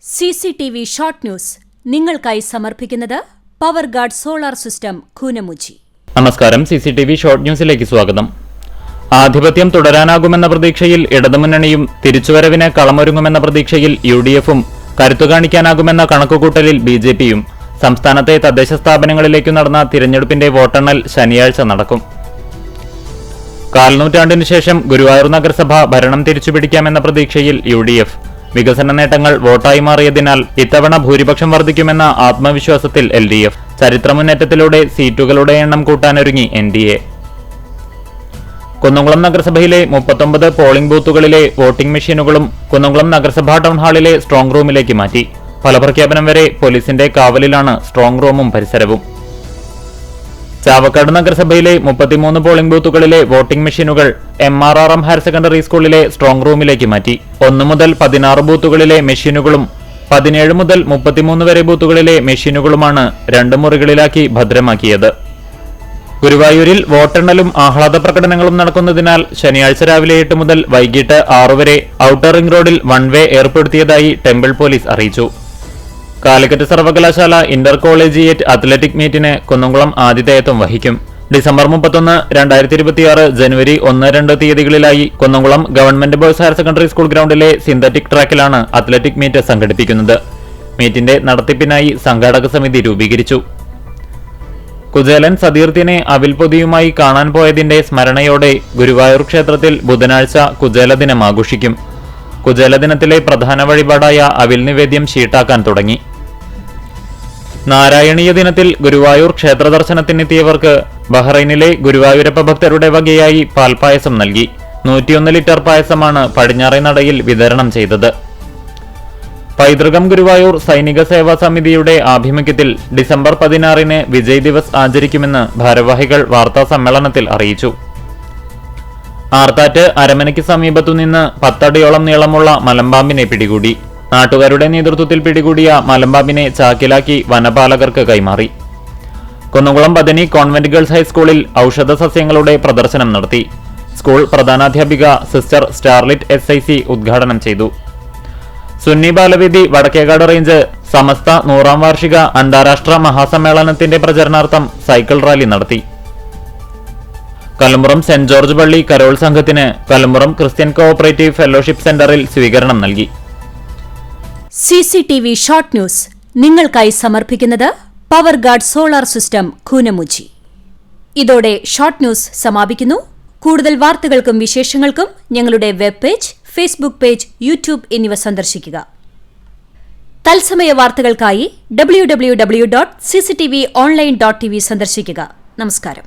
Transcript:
CCTV short news നിങ്ങൾക്കായി സമർപ്പിക്കുന്നത് power guard solar system Koonamuchi. നമസ്കാരം. CCTV ഷോർട്ട് ന്യൂസിലേക്ക് സ്വാഗതം. ആധിപത്യം തുടരാനാകുമെന്ന പ്രതീക്ഷയിൽ ഇടതുമുന്നണിയും തിരിച്ചുവരവിന് കളമൊരുങ്ങുമെന്ന പ്രതീക്ഷയിൽ UDFും കരുത്തു കാണിക്കാനാകുമെന്ന കണക്കുകൂട്ടലിൽ BJPയും സംസ്ഥാനത്തെ തദ്ദേശ സ്ഥാപനങ്ങളിലേക്കു നടന്ന തിരഞ്ഞെടുപ്പിന്റെ വോട്ടെണ്ണൽ ശനിയാഴ്ച നടക്കും. കാൽനൂറ്റാണ്ടിനു ശേഷം ഗുരുവായൂർ നഗരസഭ ഭരണം തിരിച്ചുപിടിക്കാമെന്ന പ്രതീക്ഷയിൽ UDF വികസന നേട്ടങ്ങൾ വോട്ടായി മാറിയതിനാൽ ഇത്തവണ ഭൂരിപക്ഷം വർദ്ധിക്കുമെന്ന ആത്മവിശ്വാസത്തിൽ LDF ചരിത്രമുന്നേറ്റത്തിലൂടെ സീറ്റുകളുടെ എണ്ണം കൂട്ടാനൊരുങ്ങി NDA. കുന്നംകുളം നഗരസഭയിലെ 39 പോളിംഗ് ബൂത്തുകളിലെ വോട്ടിംഗ് മെഷീനുകളും കുന്നംകുളം നഗരസഭാ ടൗൺ ഹാളിലെ സ്ട്രോങ് റൂമിലേക്ക് മാറ്റി. ഫലപ്രഖ്യാപനം വരെ പോലീസിന്റെ കാവലിലാണ് സ്ട്രോങ് റൂമും പരിസരവും. ചാവക്കാട് നഗരസഭയിലെ 33 പോളിംഗ് ബൂത്തുകളിലെ വോട്ടിംഗ് മെഷീനുകൾ MRRM ഹയർ സെക്കൻഡറി സ്കൂളിലെ സ്ട്രോങ് റൂമിലേക്ക് മാറ്റി. 1 മുതൽ 16 ബൂത്തുകളിലെ മെഷീനുകളും 17 മുതൽ 33 വരെ ബൂത്തുകളിലെ മെഷീനുകളുമാണ് 2 മുറികളിലാക്കി ഭദ്രമാക്കിയത്. ഗുരുവായൂരിൽ വോട്ടെണ്ണലും ആഹ്ലാദ പ്രകടനങ്ങളും നടക്കുന്നതിനാൽ ശനിയാഴ്ച രാവിലെ 8 മുതൽ വൈകിട്ട് 6 വരെ ഔട്ടർ റിംഗ് റോഡിൽ വൺ വേ ഏർപ്പെടുത്തിയതായി ടെമ്പിൾ പോലീസ് അറിയിച്ചു. കാലിക്കറ്റ് സർവകലാശാല ഇന്റർ കോളേജിയേറ്റ് അത്ലറ്റിക് മീറ്റിന് കുന്നംകുളം ആതിഥേയത്വം വഹിക്കും. ഡിസംബർ 31, 2026 ജനുവരി 1-2 തീയതികളിലായി Kunnamkulam government boys higher secondary school ഗ്രൗണ്ടിലെ സിന്തറ്റിക് ട്രാക്കിലാണ് അത്ലറ്റിക് മീറ്റ് സംഘടിപ്പിക്കുന്നത്. മീറ്റിന്റെ നടത്തിപ്പിനായി സംഘാടക സമിതി രൂപീകരിച്ചു. കുചേലൻ സതീർത്ഥ്യനെ അവിൽപൊതിയുമായി കാണാൻ പോയതിന്റെ സ്മരണയോടെ ഗുരുവായൂർ ക്ഷേത്രത്തിൽ ബുധനാഴ്ച കുചേല ദിനം ആഘോഷിക്കും. കുചേല ദിനത്തിലെ പ്രധാന വഴിപാടായ അവിൽ നിവേദ്യം ഷീട്ടാക്കാൻ തുടങ്ങി. നാരായണീയ ദിനത്തിൽ ഗുരുവായൂർ ക്ഷേത്ര ദർശനത്തിനെത്തിയവർക്ക് ബഹ്റൈനിലെ ഗുരുവായൂരപ്പ ഭക്തരുടെ വകയായി പാൽപായസം നൽകി. 101 ലിറ്റർ പായസമാണ് പടിഞ്ഞാറേ നടയിൽ വിതരണം ചെയ്തത്. പൈതൃകം ഗുരുവായൂർ സൈനിക സേവാ സമിതിയുടെ ആഭിമുഖ്യത്തിൽ ഡിസംബർ 16 വിജയ് ദിവസ് ആചരിക്കുമെന്ന് ഭാരവാഹികൾ വാർത്താ സമ്മേളനത്തിൽ അറിയിച്ചു. ആർത്താറ്റ് അരമനയ്ക്ക് സമീപത്തുനിന്ന് 10 അടിയോളം നീളമുള്ള മലമ്പാമ്പിനെ പിടികൂടി. നാട്ടുകാരുടെ നേതൃത്വത്തിൽ പിടികൂടിയ മലമ്പാമ്പിനെ ചാക്കിലാക്കി വനപാലകർക്ക് കൈമാറി. കുന്നംകുളം ബദനി കോൺവെന്റ് ഗേൾസ് ഹൈസ്കൂളിൽ ഔഷധ സസ്യങ്ങളുടെ പ്രദർശനം നടത്തി. സ്കൂൾ പ്രധാനാധ്യാപിക സിസ്റ്റർ സ്റ്റാർലിറ്റ് SIC ഉദ്ഘാടനം ചെയ്തു. സുന്നി ബാലവേദി വടക്കേകാട് റേഞ്ച് സമസ്ത 100ാം വാർഷിക അന്താരാഷ്ട്ര മഹാസമ്മേളനത്തിന്റെ പ്രചരണാർത്ഥം സൈക്കിൾ റാലി നടത്തി. കലമ്പുറം സെന്റ് ജോർജ് പള്ളി കരോൾ സംഘത്തിന് കലമ്പുറം ക്രിസ്ത്യൻ കോഓപ്പറേറ്റീവ് ഫെലോഷിപ്പ് സെന്ററിൽ സ്വീകരണം നൽകി. CCTV ഷോർട്ട് ന്യൂസ് നിങ്ങൾക്കായി സമർപ്പിക്കുന്നത് power guard solar system Koonamuchi. ഇതോടെ ഷോർട്ട് ന്യൂസ് സമാപിക്കുന്നു. കൂടുതൽ വാർത്തകൾക്കും വിശേഷങ്ങൾക്കും ഞങ്ങളുടെ web page, Facebook page, YouTube എന്നിവ സന്ദർശിക്കുക. തത്സമയ വാർത്തകൾക്കായി www.cctv online.tv സന്ദർശിക്കുക. നമസ്കാരം.